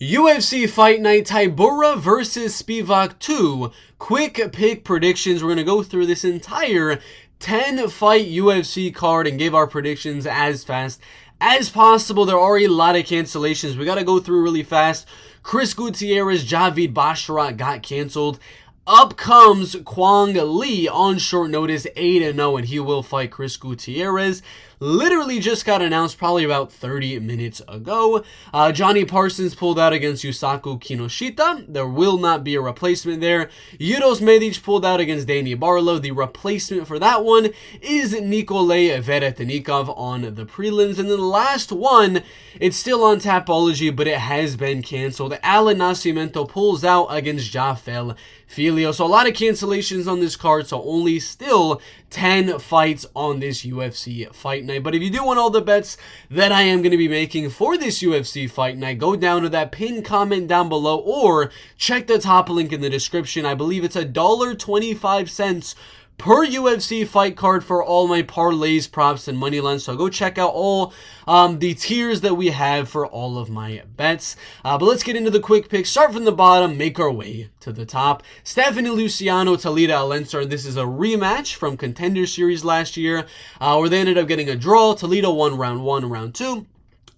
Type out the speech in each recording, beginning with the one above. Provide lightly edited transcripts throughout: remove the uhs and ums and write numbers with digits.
UFC Fight Night Tybura versus Spivac 2. Quick pick predictions. We're going to go through this entire 10-fight UFC card and give our predictions as fast as possible. There are a lot of cancellations. We got to go through really fast. Chris Gutierrez, Javid Basharat got canceled. Up comes Kwang Lee on short notice, 8-0, and he will fight Chris Gutierrez. Literally just got announced probably about 30 minutes ago. Johnny Parsons pulled out against Yusaku Kinoshita. There will not be a replacement there. Yuros Medic pulled out against Danny Barlow. The replacement for that one is Nikolay Veretennikov on the prelims. And then the last one, it's still on Tapology, but it has been canceled. Allan Nascimento pulls out against Jafel. Filho. So a lot of cancellations on this card, so only still 10 fights on this UFC Fight Night. But if you do want all the bets that I am going to be making for this UFC Fight Night, go down to that pinned comment down below or check the top link in the description. I believe it's $1.25 per UFC fight card for all my parlays, props, and money lines. So go check out all the tiers that we have for all of my bets. But let's get into the quick picks. Start from the bottom, make our way to the top. Stephanie Luciano, Talita, Alencar. This is a rematch from Contender Series last year, where they ended up getting a draw. Talita won round 1, round 2.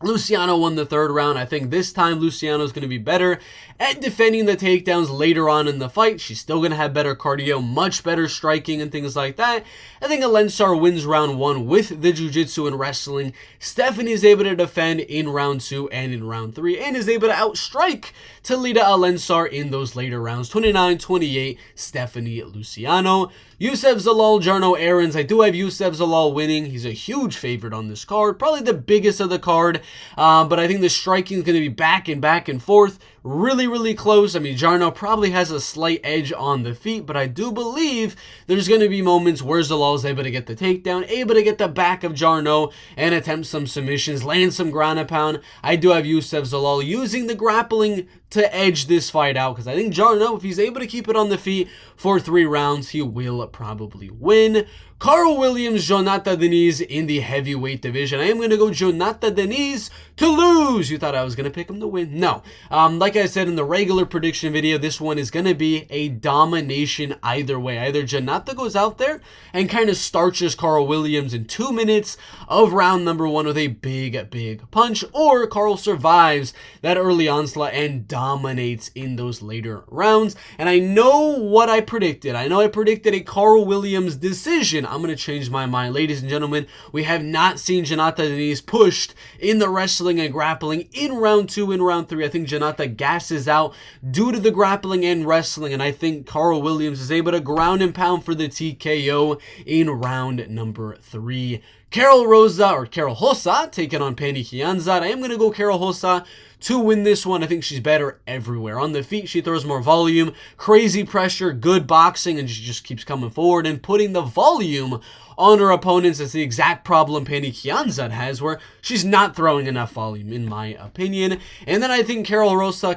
Luciano won the third round. I think this time Luciano is going to be better at defending the takedowns later on in the fight. She's still going to have better cardio, much better striking and things like that. I think Alencar wins round 1 with the jiu-jitsu and wrestling. Stephanie is able to defend in round 2 and in round 3 and is able to outstrike Talita Alencar in those later rounds. 29-28, Stephanie Luciano. Youssef, Zalal, Jarno, Errens. I do have Youssef Zalal winning. He's a huge favorite on this card. Probably the biggest of the card. But I think the striking is going to be back and forth. Really close. I mean, Jarno probably has a slight edge on the feet, but I do believe there's going to be moments where Zalal is able to get the takedown, able to get the back of Jarno and attempt some submissions, land some ground and pound. I do have Youssef Zalal using the grappling to edge this fight out, because I think Jarno, if he's able to keep it on the feet for 3 rounds, he will probably win. Karl Williams, Jhonata, Diniz in the heavyweight division. I am going to go Jhonata, Diniz to lose. You thought I was going to pick him to win? No. Like I said in the regular prediction video, this one is going to be a domination either way. Either Jhonata goes out there and kind of starches Karl Williams in 2 minutes of round number 1 with a big punch, or Karl survives that early onslaught and dominates in those later rounds. And I know what I predicted. I know I predicted a Karl Williams decision. I'm going to change my mind. Ladies and gentlemen, we have not seen Jhonata Diniz pushed in the wrestling and grappling in round 2 and round 3. I think Jhonata gasses out due to the grappling and wrestling, and I think Karl Williams is able to ground and pound for the TKO in round number 3. Karol Rosa taking on Pannie Kianzad. I am going to go Karol Rosa to win this one. I think she's better everywhere. On the feet, she throws more volume, crazy pressure, good boxing, and she just keeps coming forward and putting the volume on her opponents. That's the exact problem Pannie Kianzad has, where she's not throwing enough volume, in my opinion. And then I think Karol Rosa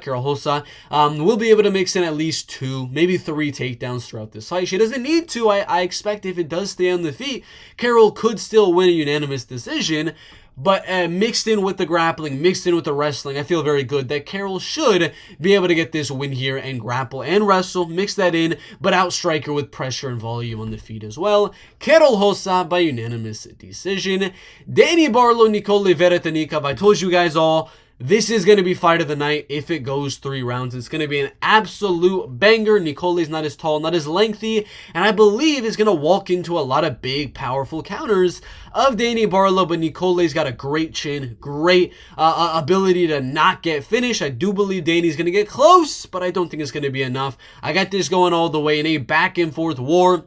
will be able to mix in at least 2, maybe 3 takedowns throughout this fight. She doesn't need to. I expect if it does stay on the feet, Karol could still win a unanimous decision. But mixed in with the grappling, mixed in with the wrestling, I feel very good that Karol should be able to get this win here and grapple and wrestle, mix that in, but outstrike her with pressure and volume on the feet as well. Karol Rosa by unanimous decision. Danny Barlow, Nikolay, Veretennikov. I told you guys all, this is going to be fight of the night if it goes 3 rounds. It's going to be an absolute banger. Nikolay's not as tall, not as lengthy, and I believe is going to walk into a lot of big, powerful counters of Danny Barlow, but Nikolay's got a great chin, great ability to not get finished. I do believe Danny's going to get close, but I don't think it's going to be enough. I got this going all the way in a back-and-forth war.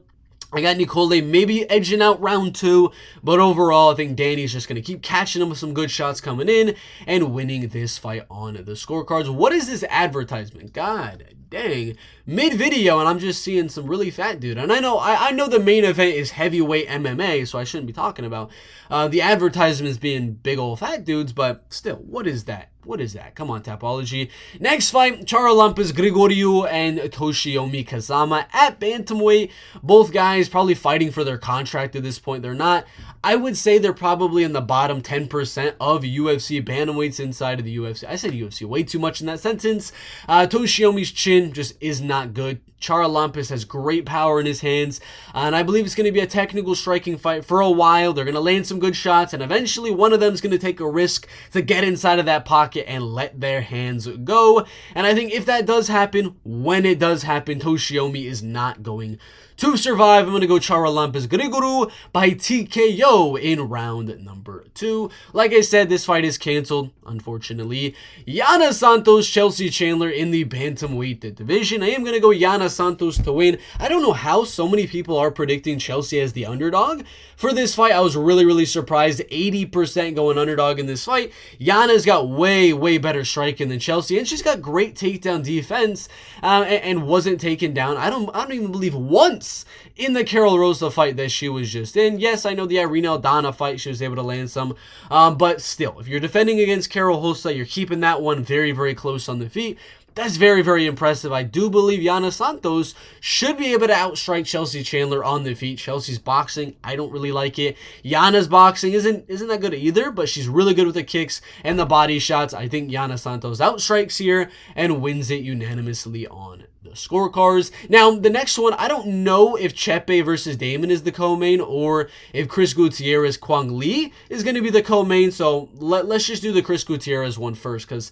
I got Nikolay maybe edging out round 2, but overall, I think Danny's just going to keep catching him with some good shots coming in and winning this fight on the scorecards. What is this advertisement? God dang. Mid-video, and I'm just seeing some really fat dude. And I know the main event is heavyweight MMA, so I shouldn't be talking about the advertisements being big old fat dudes, but still, what is that? What is that? Come on, Tapology. Next fight, Charalampos, Grigoriou, and Toshiomi Kazama at bantamweight. Both guys probably fighting for their contract at this point. They're not. I would say they're probably in the bottom 10% of UFC bantamweights inside of the UFC. I said UFC way too much in that sentence. Toshiomi's chin just is not good. Charalampos has great power in his hands, and I believe it's going to be a technical striking fight for a while. They're going to land some good shots, and eventually one of them is going to take a risk to get inside of that pocket and let their hands go. And I think if that does happen, when it does happen, Toshiomi is not going to survive. I'm going to go Charalampos Grigoriou by TKO in round number 2. Like I said, this fight is canceled, unfortunately. Yana Santos, Chelsea Chandler in the bantamweight division. I am going to go Yana Santos to win. I don't know how so many people are predicting Chelsea as the underdog for this fight. I was really surprised. 80% going underdog in this fight. Yana's got way better striking than Chelsea, and she's got great takedown defense and wasn't taken down. I don't even believe once in the Karol Rosa fight that she was just in. Yes, I know the Irina Aldana fight, she was able to land some, but still, if you're defending against Karol Rosa, you're keeping that one very close on the feet. That's very impressive. I do believe Yana Santos should be able to outstrike Chelsea Chandler on the feet. Chelsea's boxing, I don't really like it. Yana's boxing isn't that good either, but she's really good with the kicks and the body shots. I think Yana Santos outstrikes here and wins it unanimously on the scorecards. Now, the next one, I don't know if Chepe versus Damon is the co-main or if Chris Gutierrez Kwang Lee is going to be the co-main. So let's just do the Chris Gutierrez one first, because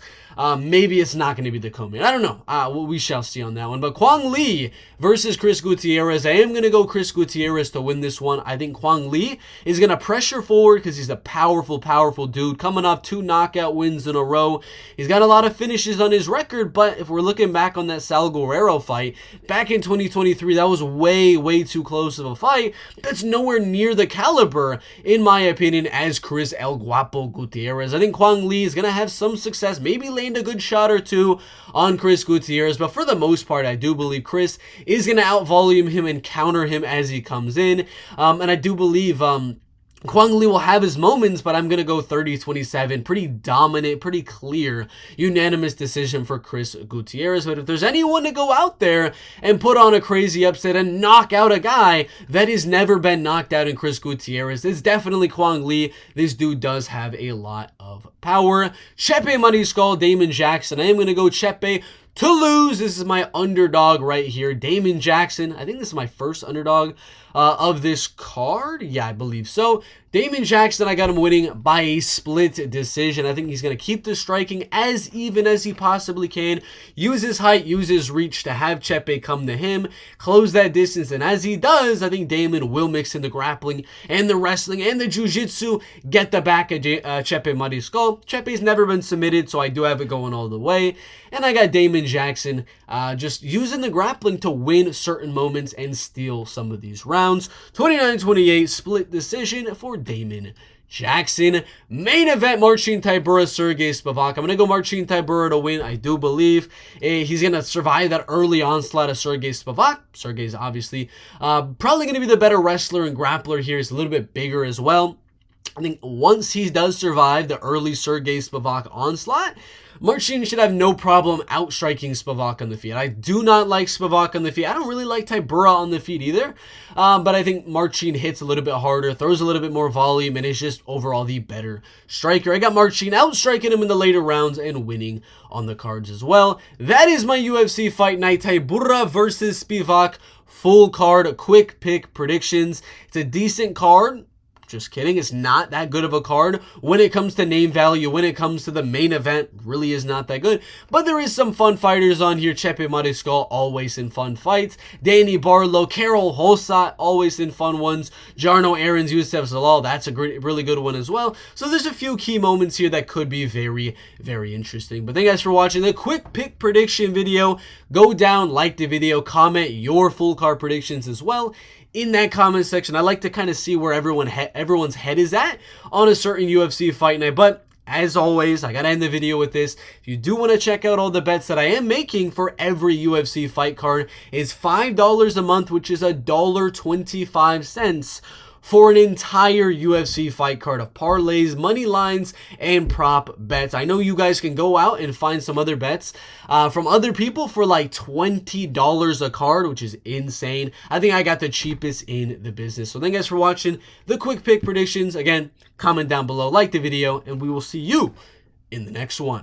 maybe it's not going to be the co-main. I don't know. We shall see on that one. But Kwang Lee versus Chris Gutierrez. I am going to go Chris Gutierrez to win this one. I think Kwang Lee is going to pressure forward because he's a powerful dude coming off 2 knockout wins in a row. He's got a lot of finishes on his record, but if we're looking back on that Sal Guerrero fight back in 2023, that was way too close of a fight. That's nowhere near the caliber, in my opinion, as Chris El Guapo Gutierrez. I think Kwang Lee is going to have some success, maybe land a good shot or two on Chris Gutierrez, but for the most part, I do believe Chris is going to outvolume him and counter him as he comes in, and I do believe Kwang Lee will have his moments, but I'm going to go 30-27. Pretty dominant, pretty clear, unanimous decision for Chris Gutierrez. But if there's anyone to go out there and put on a crazy upset and knock out a guy that has never been knocked out in Chris Gutierrez, it's definitely Kwang Lee. This dude does have a lot of power. Chepe Money Skull, Damon Jackson. I am going to go Chepe to lose. This is my underdog right here. Damon Jackson. I think this is my first underdog of this card. Yeah, I believe so. Damon Jackson, I got him winning by a split decision. I think he's going to keep the striking as even as he possibly can. Use his height, use his reach to have Chepe come to him. Close that distance. And as he does, I think Damon will mix in the grappling and the wrestling and the jiu-jitsu. Get the back of Chepe Muddy Skull. Chepe's never been submitted, so I do have it going all the way. And I got Damon Jackson just using the grappling to win certain moments and steal some of these rounds. 29-28 split decision for Damon Jackson. Main event, Marcin Tybura, Sergey Spivac. I'm going to go Marcin Tybura to win. I do believe he's going to survive that early onslaught of Sergey Spivac. Sergey's obviously probably going to be the better wrestler and grappler here. He's a little bit bigger as well. I think once he does survive the early Sergey Spivac onslaught, Marcin should have no problem outstriking Spivac on the feet. I do not like Spivac on the feet. I don't really like Tybura on the feet either. But I think Marcin hits a little bit harder, throws a little bit more volume, and is just overall the better striker. I got Marcin outstriking him in the later rounds and winning on the cards as well. That is my UFC Fight Night Tybura versus Spivac full card, quick pick predictions. It's a decent card. Just kidding. It's not that good of a card when it comes to name value. When it comes to the main event, really is not that good. But there is some fun fighters on here. Chepe Mariscal, always in fun fights. Danny Barlow, Karol Rosa, always in fun ones. Jarno, Errens, Youssef, Zalal, that's a really good one as well. So there's a few key moments here that could be very interesting. But thank you guys for watching the quick pick prediction video. Go down, like the video, comment your full card predictions as well in that comment section. I like to kind of see where everyone's head is at on a certain UFC fight night. But as always, I gotta end the video with this. If you do want to check out all the bets that I am making for every UFC fight card, is $5 a month, which is $1.25 for an entire UFC fight card of parlays, money lines, and prop bets. I know you guys can go out and find some other bets from other people for like $20 a card, which is insane. I think I got the cheapest in the business. So thank you guys for watching the quick pick predictions. Again, comment down below, like the video, and we will see you in the next one.